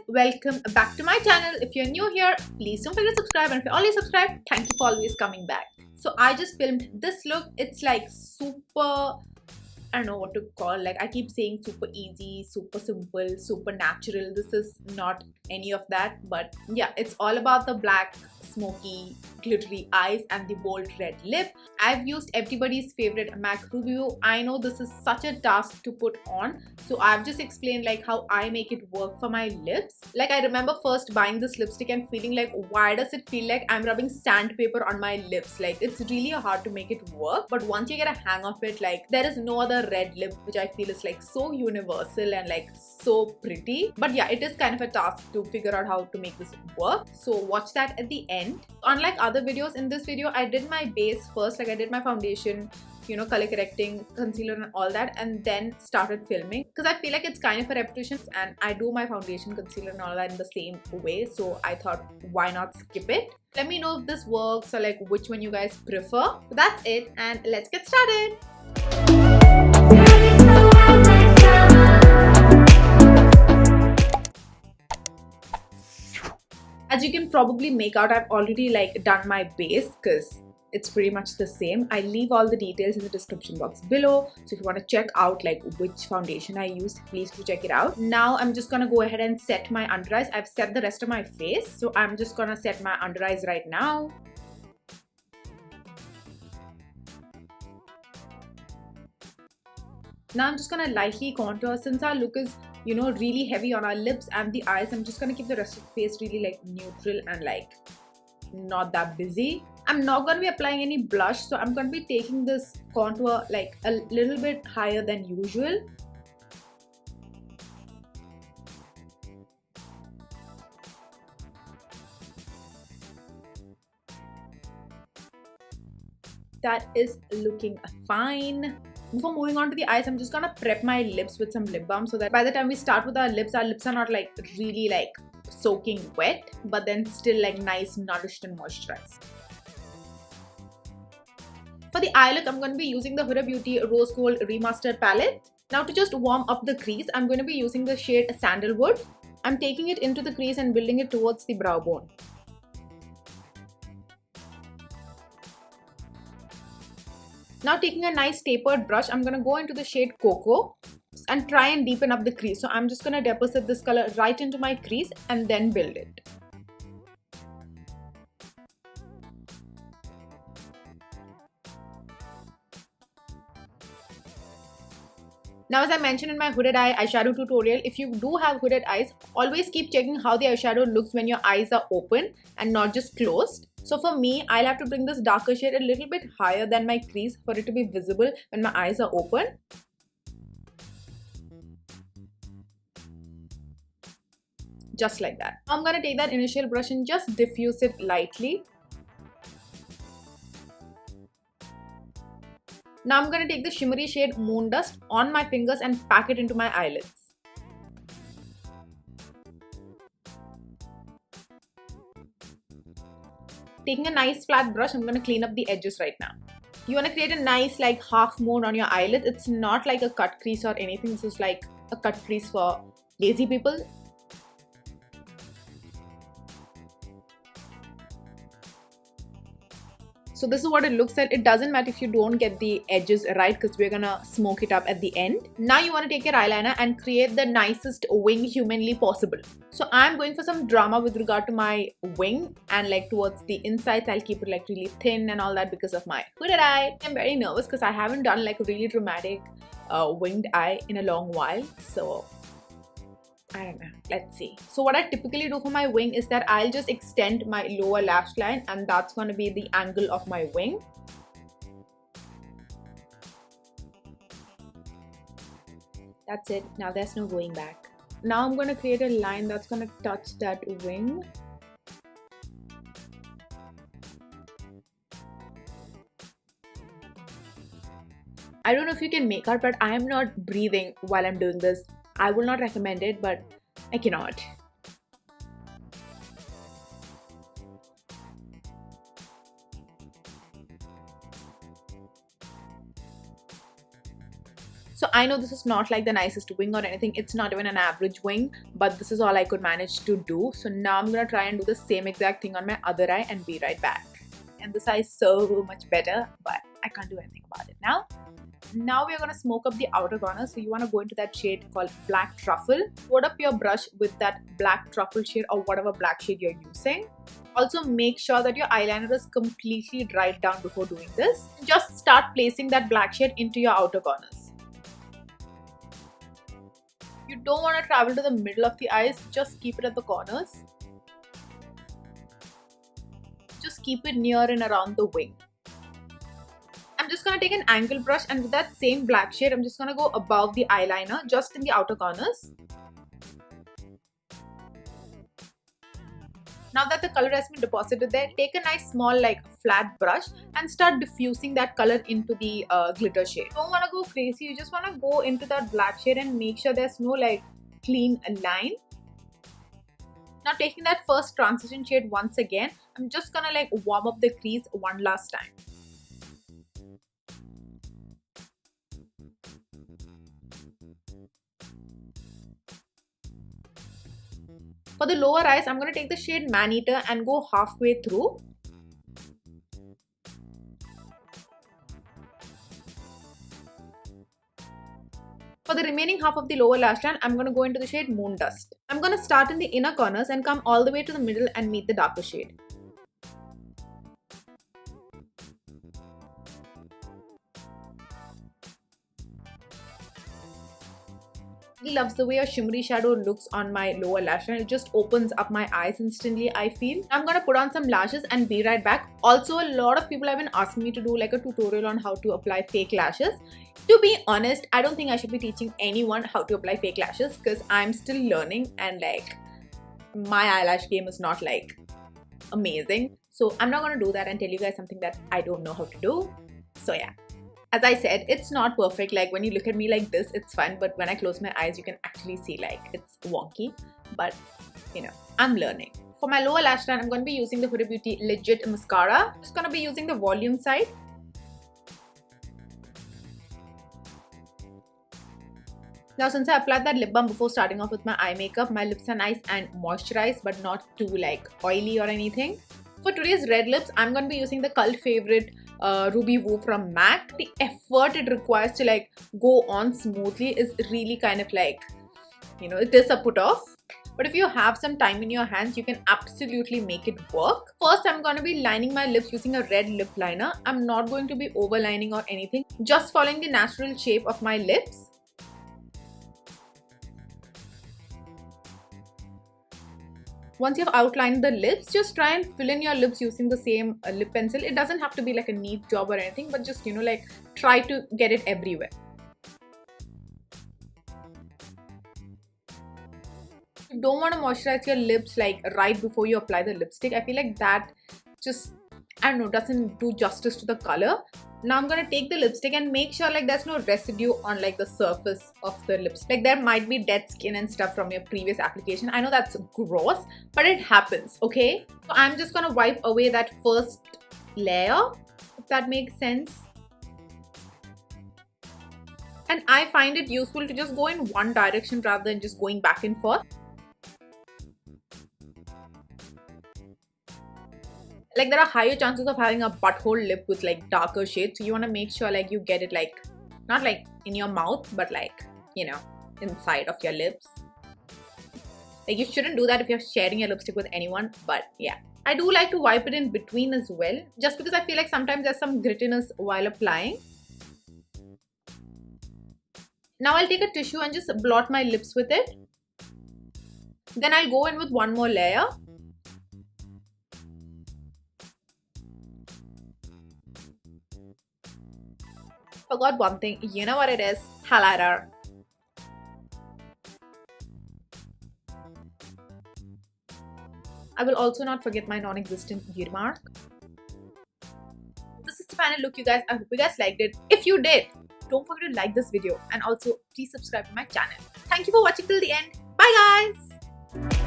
welcome back to my channel. If you're new here, please don't forget to subscribe, and if you're already subscribed, thank you for always coming back. So I just filmed this look. It's like super, I don't know what to call, like I keep saying super easy, super simple, super natural. This is not any of that, but yeah, it's all about the black smoky glittery eyes and the bold red lip. I've used everybody's favorite MAC Rubio. I know this is such a task to put on, so I've just explained like how I make it work for my lips. Like I remember first buying this lipstick and feeling like, why does it feel like I'm rubbing sandpaper on my lips? Like it's really hard to make it work, but once you get a hang of it, like there is no other red lip which I feel is like so universal and like so pretty. But yeah, it is kind of a task to figure out how to make this work, so watch that at the end. Unlike other videos, in this video I did my base first, like I did my foundation, you know, color correcting, concealer and all that, and then started filming because I feel like it's kind of a repetition and I do my foundation, concealer and all that in the same way, so I thought why not skip it. Let me know if this works or like which one you guys prefer. So that's it, and let's get started. As you can probably make out, I've already like done my base because it's pretty much the same. I leave all the details in the description box below, so if you want to check out like which foundation I used, please do check it out. Now I'm just gonna go ahead and set my under eyes. I've set the rest of my face, so I'm just gonna set my under eyes right now. Now I'm just gonna lightly contour. Since our look is, you know, really heavy on our lips and the eyes, I'm just gonna keep the rest of the face really like neutral and like not that busy. I'm not gonna be applying any blush, so I'm gonna be taking this contour like a little bit higher than usual. That is looking fine. Before moving on to the eyes, I'm just gonna prep my lips with some lip balm so that by the time we start with our lips are not like really like soaking wet, but then still like nice, nourished and moisturized. For the eye look, I'm going to be using the Huda Beauty Rose Gold Remastered palette. Now to just warm up the crease, I'm going to be using the shade Sandalwood. I'm taking it into the crease and building it towards the brow bone. Now taking a nice tapered brush, I'm going to go into the shade Cocoa and try and deepen up the crease. So I'm just going to deposit this color right into my crease and then build it. Now, as I mentioned in my hooded eye eyeshadow tutorial, if you do have hooded eyes, always keep checking how the eyeshadow looks when your eyes are open and not just closed. So for me, I'll have to bring this darker shade a little bit higher than my crease for it to be visible when my eyes are open. Just like that. I'm going to take that initial brush and just diffuse it lightly. Now I'm going to take the shimmery shade Moon Dust on my fingers and pack it into my eyelids. Taking a nice flat brush, I'm going to clean up the edges right now. You want to create a nice like half moon on your eyelid. It's not like a cut crease or anything. This is like a cut crease for lazy people. So this is what it looks like. It doesn't matter if you don't get the edges right because we're gonna smoke it up at the end. Now you want to take your eyeliner and create the nicest wing humanly possible. So I'm going for some drama with regard to my wing, and like towards the insides I'll keep it like really thin and all that because of my hooded eye. I'm very nervous because I haven't done like a really dramatic winged eye in a long while, so I don't know. Let's see. So what I typically do for my wing is that I'll just extend my lower lash line, and that's going to be the angle of my wing. That's it. Now there's no going back. Now I'm going to create a line that's going to touch that wing. I don't know if you can make out, but I am not breathing while I'm doing this. I will not recommend it, but I cannot. So I know this is not like the nicest wing or anything. It's not even an average wing, but this is all I could manage to do. So now I'm gonna try and do the same exact thing on my other eye and be right back. And this eye is so much better, but I can't do anything about it now. Now we are going to smoke up the outer corner. So you want to go into that shade called Black Truffle. Load up your brush with that Black Truffle shade or whatever black shade you're using. Also make sure that your eyeliner is completely dried down before doing this. Just start placing that black shade into your outer corners. You don't want to travel to the middle of the eyes, just keep it at the corners. Just keep it near and around the wing. I'm just going to take an angle brush and with that same black shade, I'm just going to go above the eyeliner, just in the outer corners. Now that the color has been deposited there, take a nice small flat brush and start diffusing that color into the glitter shade. Don't want to go crazy, you just want to go into that black shade and make sure there's no clean line. Now taking that first transition shade once again, I'm just going to warm up the crease one last time. For the lower eyes, I'm going to take the shade Man-Eater and go halfway through. For the remaining half of the lower lash line, I'm going to go into the shade Moon Dust. I'm going to start in the inner corners and come all the way to the middle and meet the darker shade. I loves the way a shimmery shadow looks on my lower lash line. It just opens up my eyes instantly, I feel. I'm gonna put on some lashes and be right back. Also, a lot of people have been asking me to do a tutorial on how to apply fake lashes. To be honest, I don't think I should be teaching anyone how to apply fake lashes because I'm still learning and my eyelash game is not amazing. So I'm not gonna do that and tell you guys something that I don't know how to do. So yeah. As I said, it's not perfect. When you look at me like this, it's fun. But when I close my eyes, you can actually see it's wonky. But, I'm learning. For my lower lash line, I'm going to be using the Huda Beauty Legit Mascara. I'm just going to be using the volume side. Now, since I applied that lip balm before starting off with my eye makeup, my lips are nice and moisturized, but not too oily or anything. For today's red lips, I'm going to be using the cult favorite Ruby Woo from MAC. The effort it requires to go on smoothly is really kind of it is a put off. But if you have some time in your hands, you can absolutely make it work. First, I'm going to be lining my lips using a red lip liner. I'm not going to be overlining or anything, just following the natural shape of my lips. Once you've outlined the lips, just try and fill in your lips using the same lip pencil. It doesn't have to be a neat job or anything, but just, try to get it everywhere. You don't want to moisturize your lips right before you apply the lipstick. I feel that just, I don't know, doesn't do justice to the color. Now I'm going to take the lipstick and make sure there's no residue on the surface of the lips. There might be dead skin and stuff from your previous application. I know that's gross, but it happens, okay? So I'm just going to wipe away that first layer, if that makes sense. And I find it useful to just go in one direction rather than just going back and forth. There are higher chances of having a butthole lip with darker shades, so you want to make sure you get it not in your mouth, but inside of your lips. You shouldn't do that if you're sharing your lipstick with anyone, but yeah. I do like to wipe it in between as well, just because I feel sometimes there's some grittiness while applying. Now I'll take a tissue and just blot my lips with it. Then I'll go in with one more layer. Forgot one thing, you know what it is, highlighter. I will also not forget my non-existent beauty mark. This is the final look, you guys. I hope you guys liked it. If you did, don't forget to like this video and also please subscribe to my channel. Thank you for watching till the end. Bye guys!